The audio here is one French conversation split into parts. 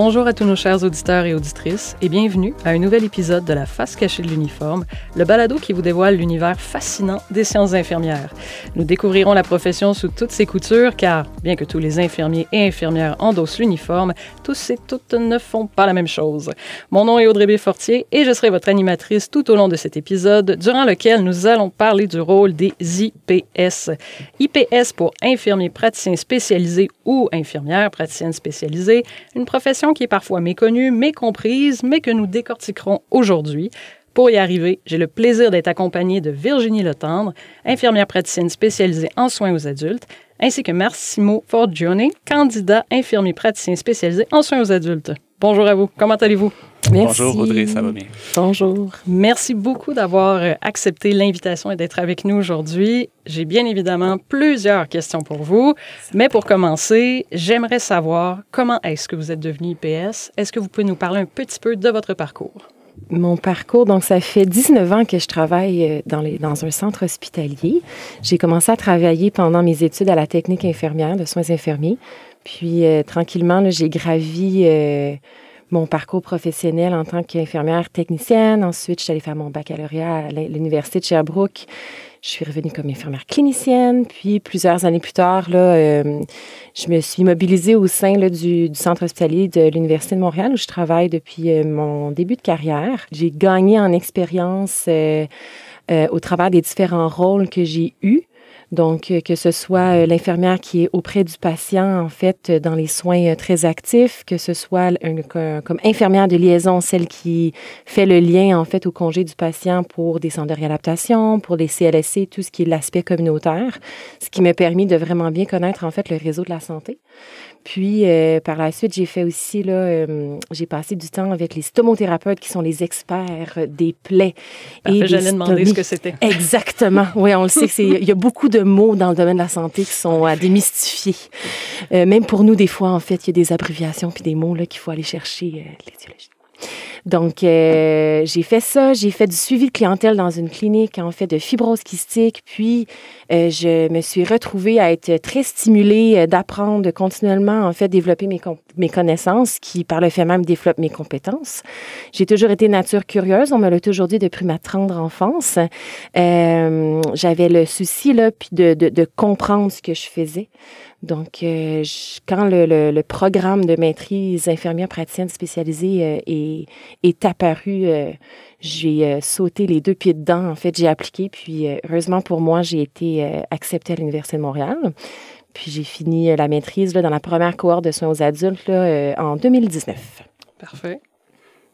Bonjour à tous nos chers auditeurs et auditrices et bienvenue à un nouvel épisode de La face cachée de l'uniforme, le balado qui vous dévoile l'univers fascinant des sciences infirmières. Nous découvrirons la profession sous toutes ses coutures car, bien que tous les infirmiers et infirmières endossent l'uniforme, tous et toutes ne font pas la même chose. Mon nom est Audrey B. Fortier et je serai votre animatrice tout au long de cet épisode durant lequel nous allons parler du rôle des IPS. IPS pour infirmiers praticiens spécialisés ou infirmières praticiennes spécialisées, une profession qui est parfois méconnue, mécomprise, mais que nous décortiquerons aujourd'hui. Pour y arriver, j'ai le plaisir d'être accompagnée de Virginie Letendre, infirmière praticienne spécialisée en soins aux adultes, ainsi que Massimo Forgione, candidat infirmier praticien spécialisé en soins aux adultes. Bonjour à vous, comment allez-vous? Merci. Bonjour Audrey, ça va bien? Bonjour. Merci beaucoup d'avoir accepté l'invitation et d'être avec nous aujourd'hui. J'ai bien évidemment plusieurs questions pour vous, mais pour commencer, j'aimerais savoir comment est-ce que vous êtes devenu IPS? Est-ce que vous pouvez nous parler un petit peu de votre parcours? Mon parcours, donc ça fait 19 ans que je travaille dans un centre hospitalier. J'ai commencé à travailler pendant mes études à la technique infirmière de soins infirmiers. Puis tranquillement, là, j'ai gravi mon parcours professionnel en tant qu'infirmière technicienne. Ensuite, je suis allée faire mon baccalauréat à l'Université de Sherbrooke. Je suis revenue comme infirmière clinicienne. Puis, plusieurs années plus tard, là, je me suis mobilisée au sein là, du centre hospitalier de l'Université de Montréal où je travaille depuis mon début de carrière. J'ai gagné en expérience au travers des différents rôles que j'ai eus. Donc, que ce soit l'infirmière qui est auprès du patient, en fait, dans les soins très actifs, que ce soit comme infirmière de liaison, celle qui fait le lien, en fait, au congé du patient pour des centres de réadaptation, pour des CLSC, tout ce qui est l'aspect communautaire, ce qui m'a permis de vraiment bien connaître, en fait, le réseau de la santé. Puis, par la suite, j'ai fait aussi, là, j'ai passé du temps avec les stomothérapeutes qui sont les experts des plaies. Parfait, j'allais demander ce que c'était. Exactement. Oui, on le sait il y a beaucoup de mots dans le domaine de la santé qui sont à démystifier. Même pour nous, des fois, en fait, il y a des abréviations puis des mots là, qu'il faut aller chercher l'étiologie. Donc, j'ai fait ça. J'ai fait du suivi de clientèle dans une clinique, en fait, de fibrose kystique. Puis, je me suis retrouvée à être très stimulée d'apprendre, de continuellement, en fait, développer mes connaissances qui, par le fait même, développent mes compétences. J'ai toujours été nature curieuse. On me l'a toujours dit depuis ma tendre enfance. J'avais le souci, là, puis de comprendre ce que je faisais. Donc, quand le programme de maîtrise infirmière praticienne spécialisée est apparu, j'ai sauté les 2 pieds dedans. En fait, j'ai appliqué. Puis, heureusement pour moi, j'ai été acceptée à l'Université de Montréal. Puis, j'ai fini la maîtrise là, dans la première cohorte de soins aux adultes là, en 2019. Parfait.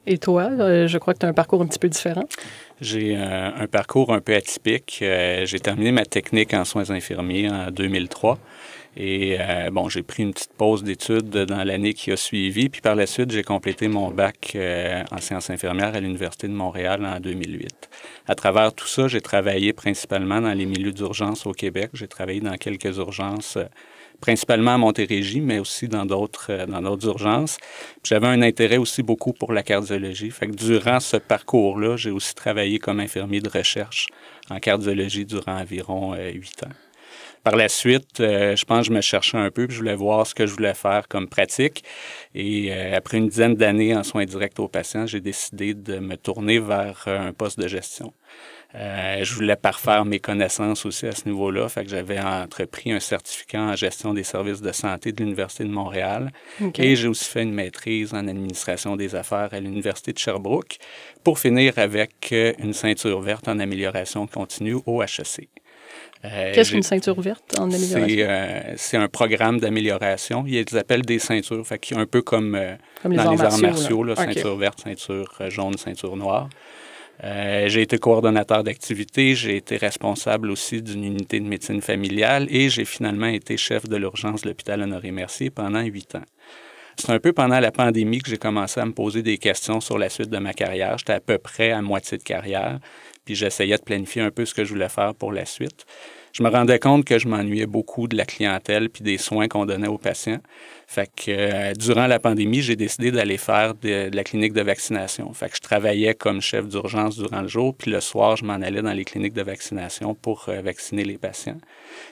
Et toi, je crois que tu as un parcours un petit peu différent. J'ai un parcours un peu atypique. J'ai terminé ma technique en soins infirmiers en 2003. Et j'ai pris une petite pause d'études dans l'année qui a suivi. Puis par la suite, j'ai complété mon bac en sciences infirmières à l'Université de Montréal en 2008. À travers tout ça, j'ai travaillé principalement dans les milieux d'urgence au Québec. J'ai travaillé dans quelques urgences, principalement à Montérégie, mais aussi dans d'autres urgences. Puis j'avais un intérêt aussi beaucoup pour la cardiologie. Fait que durant ce parcours-là, j'ai aussi travaillé comme infirmier de recherche en cardiologie durant environ 8 ans. Par la suite, je pense que je me cherchais un peu puis je voulais voir ce que je voulais faire comme pratique. Et après une dizaine d'années en soins directs aux patients, j'ai décidé de me tourner vers un poste de gestion. Je voulais parfaire mes connaissances aussi à ce niveau-là. Fait que j'avais entrepris un certificat en gestion des services de santé de l'Université de Montréal. Okay. Et j'ai aussi fait une maîtrise en administration des affaires à l'Université de Sherbrooke pour finir avec une ceinture verte en amélioration continue au HEC. Qu'est-ce qu'une ceinture verte en amélioration? C'est un programme d'amélioration. Ils appellent des ceintures, fait un peu comme dans les arts martiaux, là, okay. Ceinture verte, ceinture jaune, ceinture noire. J'ai été coordonnateur d'activité, j'ai été responsable aussi d'une unité de médecine familiale et j'ai finalement été chef de l'urgence de l'hôpital Honoré-Mercier pendant 8 ans. C'est un peu pendant la pandémie que j'ai commencé à me poser des questions sur la suite de ma carrière. J'étais à peu près à moitié de carrière, puis j'essayais de planifier un peu ce que je voulais faire pour la suite. je me rendais compte que je m'ennuyais beaucoup de la clientèle puis des soins qu'on donnait aux patients. Fait que durant la pandémie, j'ai décidé d'aller faire de la clinique de vaccination. Fait que je travaillais comme chef d'urgence durant le jour, puis le soir, je m'en allais dans les cliniques de vaccination pour vacciner les patients.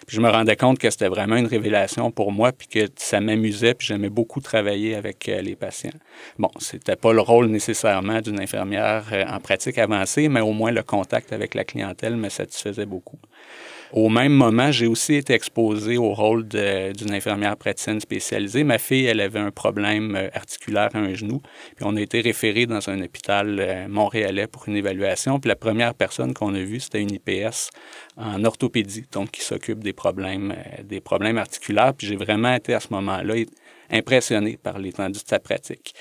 Puis je me rendais compte que c'était vraiment une révélation pour moi, puis que ça m'amusait, puis j'aimais beaucoup travailler avec les patients. Bon, c'était pas le rôle nécessairement d'une infirmière en pratique avancée, mais au moins le contact avec la clientèle me satisfaisait beaucoup. Au même moment, j'ai aussi été exposé au rôle d'une infirmière praticienne spécialisée. Ma fille, elle avait un problème articulaire à un genou, puis on a été référé dans un hôpital montréalais pour une évaluation. Puis la première personne qu'on a vue, c'était une IPS en orthopédie, donc qui s'occupe des problèmes articulaires. Puis j'ai vraiment été à ce moment-là impressionné par l'étendue de sa pratique.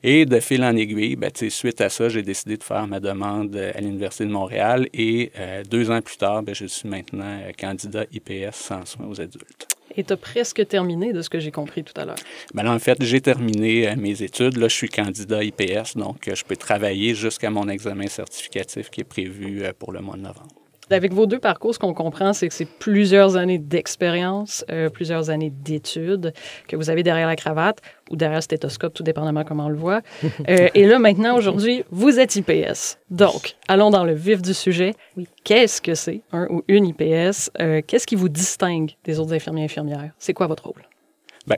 Et de fil en aiguille, suite à ça, j'ai décidé de faire ma demande à l'Université de Montréal et 2 ans plus tard, je suis maintenant candidat IPS en soins aux adultes. Et tu as presque terminé, de ce que j'ai compris tout à l'heure. Là, en fait, j'ai terminé mes études. Là, je suis candidat IPS, donc je peux travailler jusqu'à mon examen certificatif qui est prévu pour le mois de novembre. Avec vos 2 parcours, ce qu'on comprend, c'est que c'est plusieurs années d'expérience, plusieurs années d'études que vous avez derrière la cravate ou derrière le stéthoscope, tout dépendamment comment on le voit. Et là, maintenant, aujourd'hui, vous êtes IPS. Donc, allons dans le vif du sujet. Oui. Qu'est-ce que c'est, un ou une IPS? Qu'est-ce qui vous distingue des autres infirmiers et infirmières? C'est quoi votre rôle?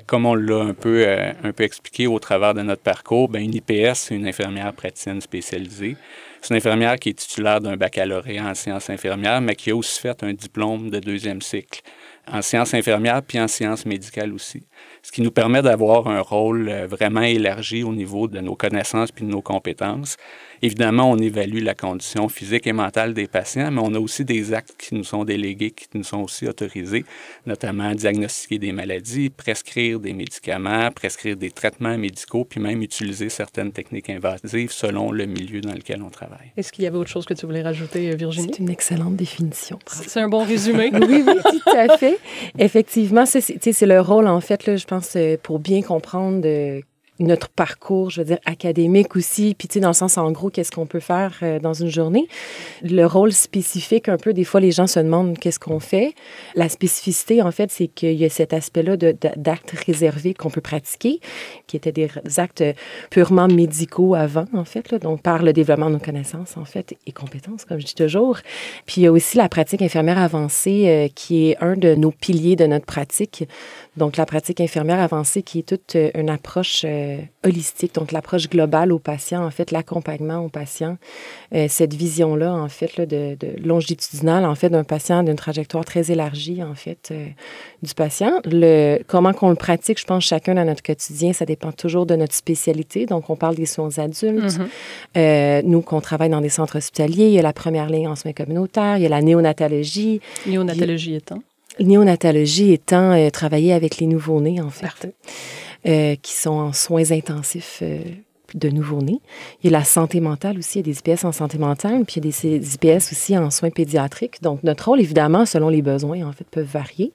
Comme on l'a un peu expliqué au travers de notre parcours, une IPS, c'est une infirmière praticienne spécialisée. C'est une infirmière qui est titulaire d'un baccalauréat en sciences infirmières, mais qui a aussi fait un diplôme de 2e cycle en sciences infirmières puis en sciences médicales aussi. Ce qui nous permet d'avoir un rôle vraiment élargi au niveau de nos connaissances puis de nos compétences. Évidemment, on évalue la condition physique et mentale des patients, mais on a aussi des actes qui nous sont délégués, qui nous sont aussi autorisés, notamment diagnostiquer des maladies, prescrire des médicaments, prescrire des traitements médicaux, puis même utiliser certaines techniques invasives selon le milieu dans lequel on travaille. Est-ce qu'il y avait autre chose que tu voulais rajouter, Virginie? C'est une excellente définition. C'est un bon résumé. Oui, tout à fait. Effectivement, c'est le rôle, en fait, là, je pense, pour bien comprendre notre parcours, je veux dire, académique aussi, puis tu sais, dans le sens, en gros, qu'est-ce qu'on peut faire dans une journée. Le rôle spécifique, un peu, des fois, les gens se demandent qu'est-ce qu'on fait. La spécificité, en fait, c'est qu'il y a cet aspect-là d'actes réservés qu'on peut pratiquer, qui étaient des actes purement médicaux avant, en fait, là, donc par le développement de nos connaissances, en fait, et compétences, comme je dis toujours. Puis il y a aussi la pratique infirmière avancée, qui est un de nos piliers de notre pratique. Donc, la pratique infirmière avancée, qui est toute une approche holistique, donc l'approche globale au patient, en fait, l'accompagnement au patient, cette vision-là, en fait, là, de longitudinale, en fait, d'un patient, d'une trajectoire très élargie, en fait, du patient. Comment qu'on le pratique, je pense, chacun dans notre quotidien, ça dépend toujours de notre spécialité. Donc, on parle des soins aux adultes. Nous, qu'on travaille dans des centres hospitaliers, il y a la première ligne en soins communautaires, il y a la néonatologie. Néonatologie étant? Néonatologie étant travailler avec les nouveau-nés, en fait, qui sont en soins intensifs de nouveau-nés. Il y a la santé mentale aussi, il y a des IPS en santé mentale, puis il y a des IPS aussi en soins pédiatriques. Donc, notre rôle, évidemment, selon les besoins, en fait, peuvent varier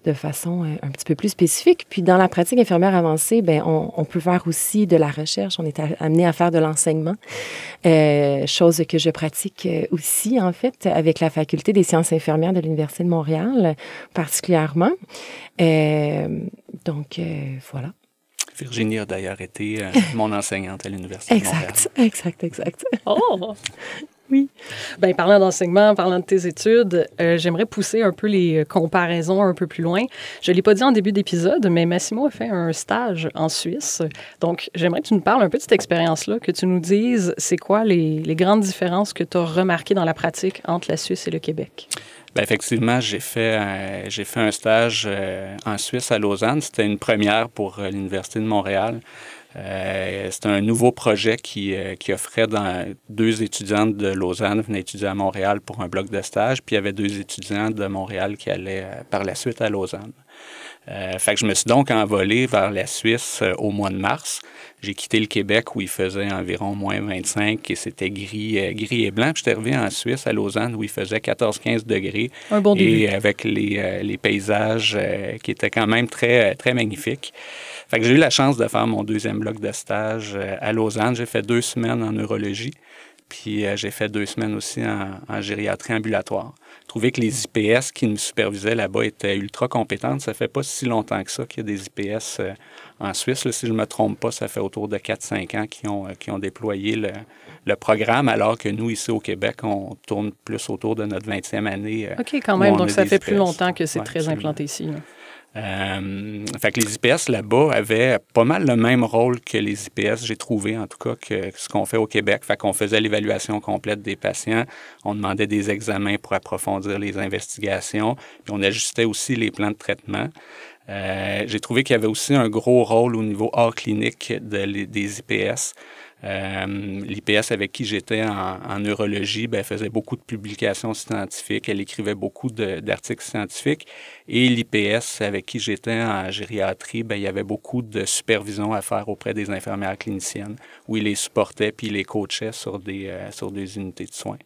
de façon un petit peu plus spécifique. Puis, dans la pratique infirmière avancée, on peut faire aussi de la recherche. On est amené à faire de l'enseignement, chose que je pratique aussi, en fait, avec la Faculté des sciences infirmières de l'Université de Montréal, particulièrement. Donc, voilà. Virginie a d'ailleurs été mon enseignante à l'Université de Montréal. Exact. Oh! Oui. Bien, parlant d'enseignement, parlant de tes études, j'aimerais pousser un peu les comparaisons un peu plus loin. Je ne l'ai pas dit en début d'épisode, mais Massimo a fait un stage en Suisse. Donc, j'aimerais que tu nous parles un peu de cette expérience-là, que tu nous dises c'est quoi les grandes différences que tu as remarquées dans la pratique entre la Suisse et le Québec. Bien, effectivement, j'ai fait un stage en Suisse à Lausanne. C'était une première pour l'Université de Montréal. C'était un nouveau projet qui offrait 2 étudiantes de Lausanne venaient étudier à Montréal pour un bloc de stage, puis il y avait 2 étudiants de Montréal qui allaient par la suite à Lausanne. Fait que je me suis donc envolé vers la Suisse au mois de mars. J'ai quitté le Québec où il faisait environ moins 25 et c'était gris et blanc. Puis j'étais arrivé en Suisse, à Lausanne, où il faisait 14-15 degrés. Un bon début. Et avec les paysages qui étaient quand même très, très magnifiques. Fait que j'ai eu la chance de faire mon 2e bloc de stage à Lausanne. J'ai fait 2 semaines en neurologie. puis j'ai fait 2 semaines aussi en gériatrie ambulatoire. J'ai trouvé que les IPS qui nous supervisaient là-bas étaient ultra compétentes. Ça fait pas si longtemps que ça qu'il y a des IPS en Suisse. Là, si je ne me trompe pas, ça fait autour de 4-5 ans qu'ils ont déployé le programme, alors que nous, ici au Québec, on tourne plus autour de notre 20e année. OK, quand même. Donc, ça fait IPS. plus longtemps que c'est Ouais, très absolument. implanté ici. Là. Fait que les IPS là-bas avaient pas mal le même rôle que les IPS, j'ai trouvé en tout cas, que ce qu'on fait au Québec. Fait qu'on faisait l'évaluation complète des patients, on demandait des examens pour approfondir les investigations, puis on ajustait aussi les plans de traitement. J'ai trouvé qu'il y avait aussi un gros rôle au niveau hors clinique des IPS. L'IPS avec qui j'étais en neurologie faisait beaucoup de publications scientifiques, elle écrivait beaucoup d'articles scientifiques. Et l'IPS avec qui j'étais en gériatrie, il y avait beaucoup de supervision à faire auprès des infirmières cliniciennes, où ils les supportaient puis ils les coachaient sur des unités de soins.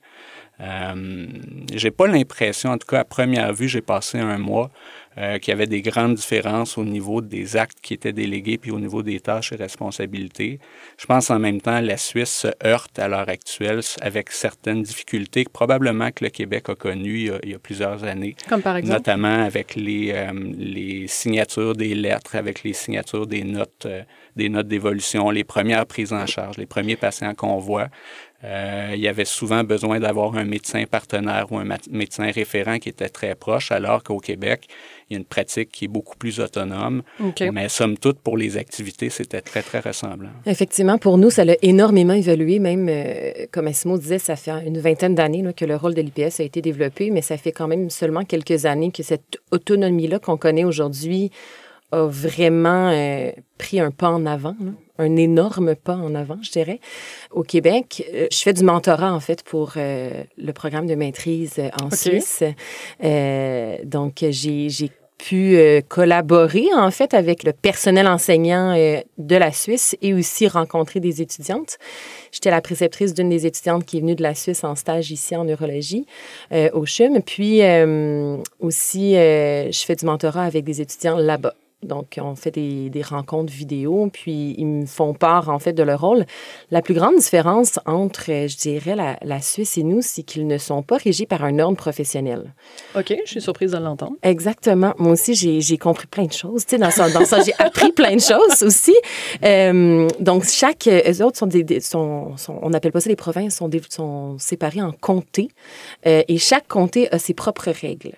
J'ai pas l'impression, en tout cas à première vue, j'ai passé un mois, qu'il y avait des grandes différences au niveau des actes qui étaient délégués puis au niveau des tâches et responsabilités. Je pense en même temps la Suisse se heurte à l'heure actuelle avec certaines difficultés que probablement que le Québec a connues il y a plusieurs années. Comme par exemple? Notamment avec les signatures des lettres, avec les signatures des notes d'évolution, les premières prises en charge, les premiers patients qu'on voit. Il y avait souvent besoin d'avoir un médecin partenaire ou un médecin référent qui était très proche, alors qu'au Québec, il y a une pratique qui est beaucoup plus autonome. Okay. Mais somme toute, pour les activités, c'était très, très ressemblant. Effectivement, pour nous, ça a énormément évolué. Même, comme Massimo disait, ça fait une vingtaine d'années là, que le rôle de l'IPS a été développé, mais ça fait quand même seulement quelques années que cette autonomie-là qu'on connaît aujourd'hui a vraiment pris un pas en avant, là. Un énorme pas en avant, je dirais. Au Québec, je fais du mentorat, en fait, pour le programme de maîtrise en Suisse. Donc, j'ai pu collaborer, en fait, avec le personnel enseignant de la Suisse et aussi rencontrer des étudiantes. J'étais la préceptrice d'une des étudiantes qui est venue de la Suisse en stage ici en neurologie, au CHUM. Puis, aussi, je fais du mentorat avec des étudiants là-bas. Donc, on fait des rencontres vidéo, puis ils me font part, en fait, de leur rôle. La plus grande différence entre, je dirais, la Suisse et nous, c'est qu'ils ne sont pas régis par un ordre professionnel. OK, je suis surprise de l'entendre. Exactement. Moi aussi, j'ai compris plein de choses. Tu sais, dans ça, j'ai appris plein de choses aussi. Donc, eux autres on n'appelle pas ça les provinces, sont séparés en comtés. Et chaque comté a ses propres règles.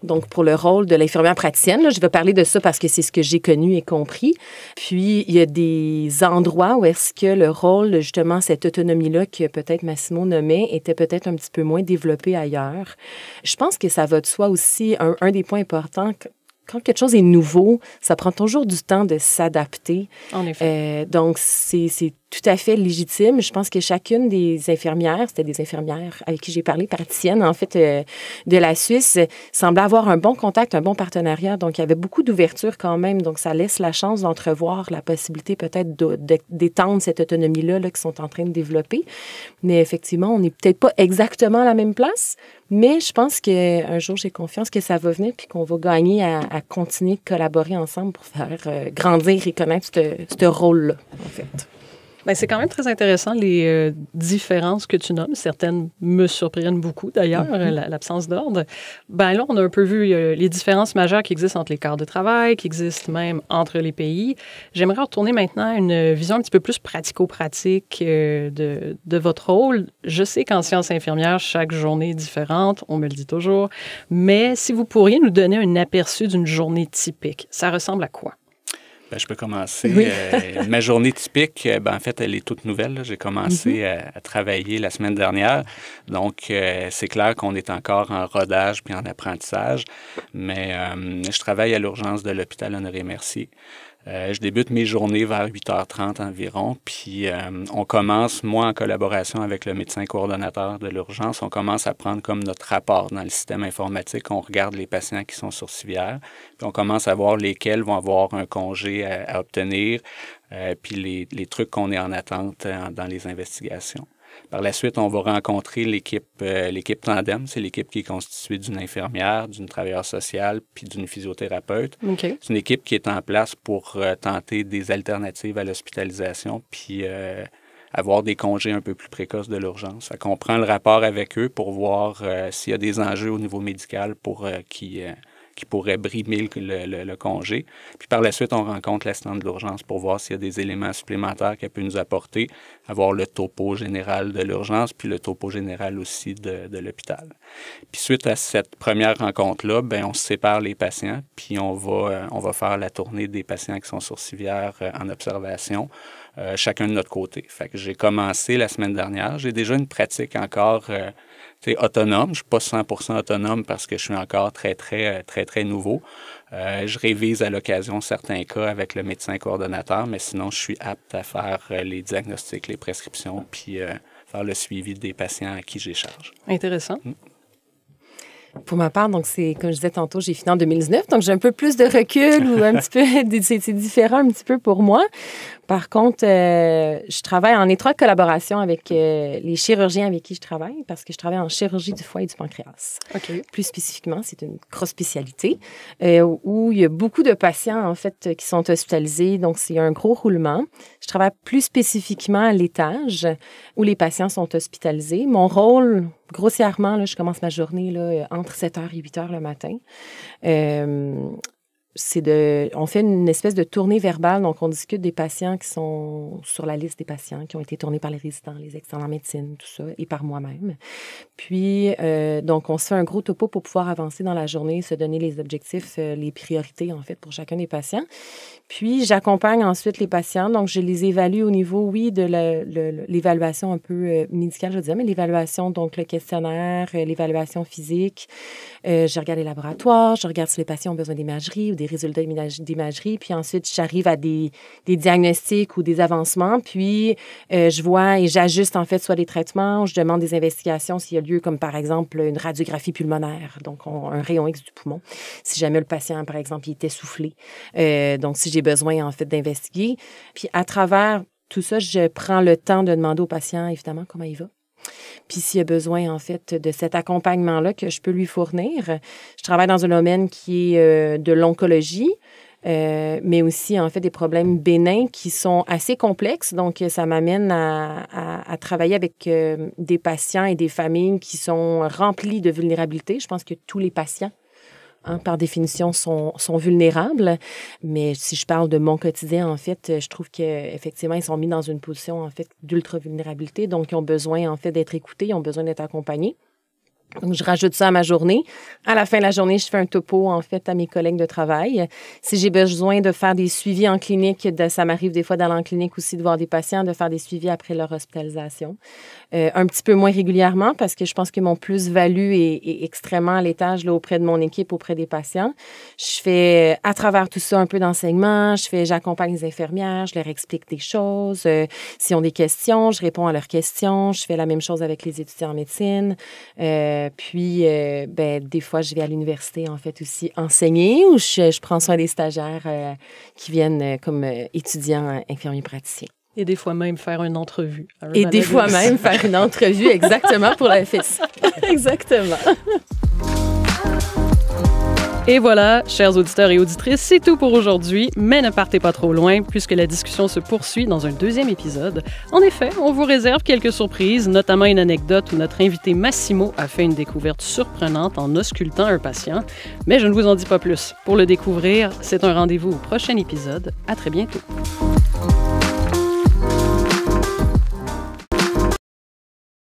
Donc, pour le rôle de l'infirmière praticienne, là, je vais parler de ça parce que c'est ce que j'ai connu et compris. Puis, il y a des endroits où est-ce que le rôle, justement, cette autonomie-là que peut-être Massimo nommait, était peut-être un petit peu moins développé ailleurs. Je pense que ça va de soi aussi, un des points importants. Quand quelque chose est nouveau, ça prend toujours du temps de s'adapter. En effet. Donc, c'est tout à fait légitime. Je pense que chacune des infirmières, c'était des infirmières avec qui j'ai parlé, praticiennes, en fait, de la Suisse, semblait avoir un bon contact, un bon partenariat. Donc, il y avait beaucoup d'ouverture quand même. Donc, ça laisse la chance d'entrevoir la possibilité peut-être d'étendre cette autonomie-là qu'ils sont en train de développer. Mais effectivement, on n'est peut-être pas exactement à la même place, mais je pense qu'un jour, j'ai confiance que ça va venir puis qu'on va gagner à continuer de collaborer ensemble pour faire grandir et connaître ce rôle-là, en fait. Bien, c'est quand même très intéressant, les différences que tu nommes. Certaines me surprennent beaucoup, d'ailleurs, l'absence d'ordre. Bien là, on a un peu vu les différences majeures qui existent entre les quarts de travail, qui existent même entre les pays. J'aimerais retourner maintenant à une vision un petit peu plus pratico-pratique de votre rôle. Je sais qu'en sciences infirmières, chaque journée est différente, on me le dit toujours. Mais si vous pourriez nous donner un aperçu d'une journée typique, ça ressemble à quoi? Je peux commencer. Oui. Ma journée typique, en fait, elle est toute nouvelle. J'ai commencé à travailler la semaine dernière. Donc, c'est clair qu'on est encore en rodage puis en apprentissage. Mais je travaille à l'urgence de l'hôpital Honoré-Mercier. Je débute mes journées vers 8h30 environ, puis on commence, moi en collaboration avec le médecin coordonnateur de l'urgence, on commence à prendre comme notre rapport dans le système informatique. On regarde les patients qui sont sur civière, puis on commence à voir lesquels vont avoir un congé à obtenir, puis les trucs qu'on est en attente dans les investigations. Par la suite, on va rencontrer l'équipe Tandem. C'est l'équipe qui est constituée d'une infirmière, d'une travailleuse sociale puis d'une physiothérapeute. Okay. C'est une équipe qui est en place pour tenter des alternatives à l'hospitalisation puis avoir des congés un peu plus précoces de l'urgence. Fait qu'on prend le rapport avec eux pour voir s'il y a des enjeux au niveau médical pour qui pourrait brimer le congé. Puis par la suite, on rencontre l'assistante de l'urgence pour voir s'il y a des éléments supplémentaires qu'elle peut nous apporter, avoir le topo général de l'urgence, puis le topo général aussi de l'hôpital. Puis suite à cette première rencontre-là, on se sépare les patients, puis on va faire la tournée des patients qui sont sur civière en observation, chacun de notre côté. Fait que j'ai commencé la semaine dernière. J'ai déjà une pratique encore autonome. Je ne suis pas 100% autonome parce que je suis encore très nouveau. Je révise à l'occasion certains cas avec le médecin coordonnateur, mais sinon, je suis apte à faire les diagnostics, les prescriptions, puis faire le suivi des patients à qui j'ai charge. Intéressant. Pour ma part, donc c'est comme je disais tantôt, j'ai fini en 2019, donc j'ai un peu plus de recul ou un petit peu, c'est différent un petit peu pour moi. Par contre, je travaille en étroite collaboration avec les chirurgiens avec qui je travaille parce que je travaille en chirurgie du foie et du pancréas. Okay. Plus spécifiquement, c'est une grosse spécialité où il y a beaucoup de patients, en fait, qui sont hospitalisés. Donc, c'est un gros roulement. Je travaille plus spécifiquement à l'étage où les patients sont hospitalisés. Mon rôle, grossièrement, là, je commence ma journée là, entre 7h et 8h le matin. On fait une espèce de tournée verbale, donc on discute des patients qui sont sur la liste des patients qui ont été tournés par les résidents, les excellents en médecine, tout ça, et par moi-même. Puis, donc, on se fait un gros topo pour pouvoir avancer dans la journée, se donner les objectifs, les priorités, en fait, pour chacun des patients. Puis, j'accompagne ensuite les patients, donc je les évalue au niveau, oui, de l'évaluation un peu médicale, je veux dire, mais l'évaluation, donc le questionnaire, l'évaluation physique. Je regarde les laboratoires, je regarde si les patients ont besoin d'imagerie ou des résultats d'imagerie, puis ensuite, j'arrive à des diagnostics ou des avancements, puis je vois et j'ajuste, en fait, soit des traitements, ou je demande des investigations s'il y a lieu, comme par exemple une radiographie pulmonaire, donc un rayon X du poumon, si jamais le patient, par exemple, il est essoufflé. Donc, si j'ai besoin, en fait, d'investiguer. Puis, à travers tout ça, je prends le temps de demander au patient, évidemment, comment il va. Puis s'il y a besoin, en fait, de cet accompagnement-là que je peux lui fournir. Je travaille dans un domaine qui est de l'oncologie, mais aussi, en fait, des problèmes bénins qui sont assez complexes. Donc, ça m'amène à travailler avec des patients et des familles qui sont remplis de vulnérabilité. Je pense que tous les patients, par définition, sont vulnérables. Mais si je parle de mon quotidien, en fait, je trouve qu'effectivement, ils sont mis dans une position, en fait, d'ultra-vulnérabilité. Donc, ils ont besoin, en fait, d'être écoutés, ils ont besoin d'être accompagnés. Donc, je rajoute ça à ma journée. À la fin de la journée, je fais un topo, en fait, à mes collègues de travail. Si j'ai besoin de faire des suivis en clinique, ça m'arrive des fois d'aller en clinique aussi, de voir des patients, de faire des suivis après leur hospitalisation. Un petit peu moins régulièrement parce que je pense que mon plus-value est extrêmement à l'étage là, auprès de mon équipe, auprès des patients. Je fais, à travers tout ça, un peu d'enseignement. J'accompagne les infirmières, je leur explique des choses. S'ils ont des questions, je réponds à leurs questions. Je fais la même chose avec les étudiants en médecine. Puis, des fois, je vais à l'université, en fait, aussi enseigner ou je prends soin des stagiaires qui viennent comme étudiants infirmiers praticiens. Et des fois même faire une entrevue. Et des fois même faire une entrevue, exactement, pour la FSI. Exactement. Et voilà, chers auditeurs et auditrices, c'est tout pour aujourd'hui, mais ne partez pas trop loin puisque la discussion se poursuit dans un deuxième épisode. En effet, on vous réserve quelques surprises, notamment une anecdote où notre invité Massimo a fait une découverte surprenante en auscultant un patient, mais je ne vous en dis pas plus. Pour le découvrir, c'est un rendez-vous au prochain épisode. À très bientôt.